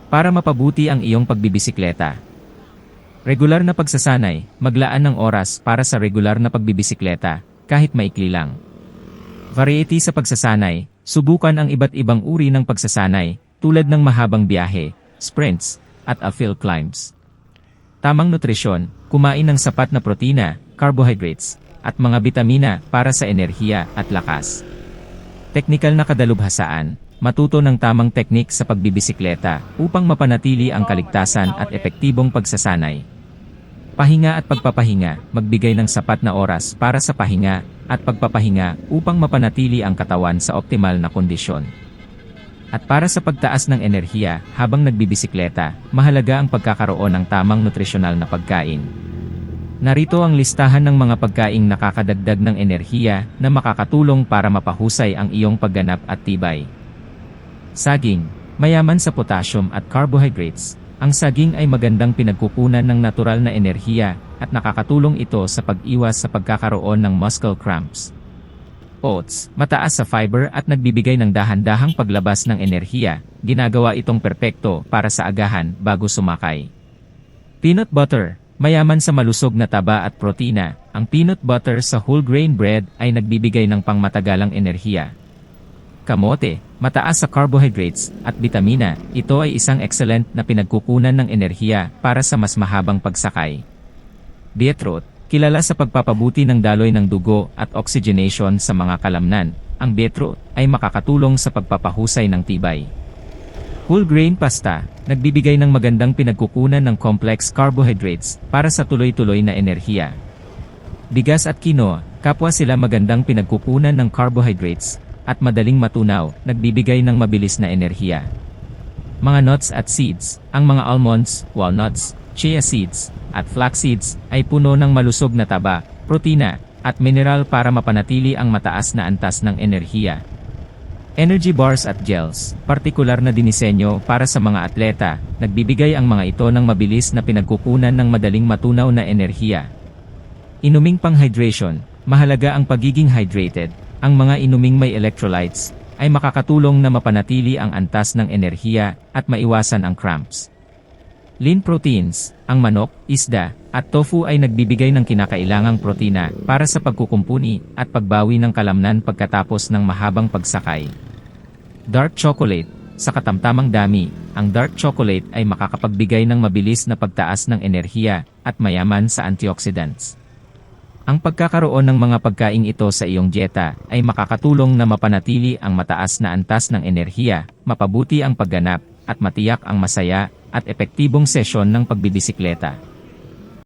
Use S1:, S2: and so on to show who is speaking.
S1: Para mapabuti ang iyong pagbibisikleta. Regular na pagsasanay, maglaan ng oras para sa regular na pagbibisikleta, kahit maikli lang. Variety sa pagsasanay, subukan ang iba't ibang uri ng pagsasanay, tulad ng mahabang biyahe, sprints, at uphill climbs. Tamang nutrisyon, kumain ng sapat na protina, carbohydrates, at mga bitamina para sa enerhiya at lakas. Teknikal na kadalubhasaan, matuto ng tamang teknik sa pagbibisikleta upang mapanatili ang kaligtasan at epektibong pagsasanay. Pahinga at pagpapahinga, magbigay ng sapat na oras para sa pahinga at pagpapahinga upang mapanatili ang katawan sa optimal na kondisyon. At para sa pagtaas ng enerhiya habang nagbibisikleta, mahalaga ang pagkakaroon ng tamang nutrisyonal na pagkain. Narito ang listahan ng mga pagkaing nakakadagdag ng enerhiya na makakatulong para mapahusay ang iyong pagganap at tibay. Saging, mayaman sa potassium at carbohydrates. Ang saging ay magandang pinagkukunan ng natural na enerhiya at nakakatulong ito sa pag-iwas sa pagkakaroon ng muscle cramps. Oats, mataas sa fiber at nagbibigay ng dahan-dahang paglabas ng enerhiya, ginagawa itong perpekto para sa agahan bago sumakay. Peanut butter, mayaman sa malusog na taba at protina, ang peanut butter sa whole grain bread ay nagbibigay ng pangmatagalang enerhiya. Kamote, mataas sa carbohydrates at bitamina, ito ay isang excellent na pinagkukunan ng enerhiya para sa mas mahabang pagsakay. Beetroot, kilala sa pagpapabuti ng daloy ng dugo at oxygenation sa mga kalamnan, ang beetroot ay makakatulong sa pagpapahusay ng tibay. Whole grain pasta, nagbibigay ng magandang pinagkukunan ng complex carbohydrates para sa tuloy-tuloy na enerhiya. Bigas at quinoa, kapwa sila magandang pinagkukunan ng carbohydrates at madaling matunaw, nagbibigay ng mabilis na enerhiya. Mga nuts at seeds, ang mga almonds, walnuts, chia seeds, at flax seeds ay puno ng malusog na taba, protina, at mineral para mapanatili ang mataas na antas ng enerhiya. Energy bars at gels, partikular na dinisenyo para sa mga atleta, nagbibigay ang mga ito ng mabilis na pinagkukunan ng madaling matunaw na enerhiya. Inuming pang-hydration, mahalaga ang pagiging hydrated. Ang mga inuming may electrolytes ay makakatulong na mapanatili ang antas ng enerhiya at maiwasan ang cramps. Lean proteins, ang manok, isda, at tofu ay nagbibigay ng kinakailangang protina para sa pagkukumpuni at pagbawi ng kalamnan pagkatapos ng mahabang pagsakay. Dark chocolate, sa katamtamang dami, ang dark chocolate ay makakapagbigay ng mabilis na pagtaas ng enerhiya at mayaman sa antioxidants. Ang pagkakaroon ng mga pagkaing ito sa iyong dieta ay makakatulong na mapanatili ang mataas na antas ng enerhiya, mapabuti ang pagganap, at matiyak ang masaya at epektibong sesyon ng pagbibisikleta.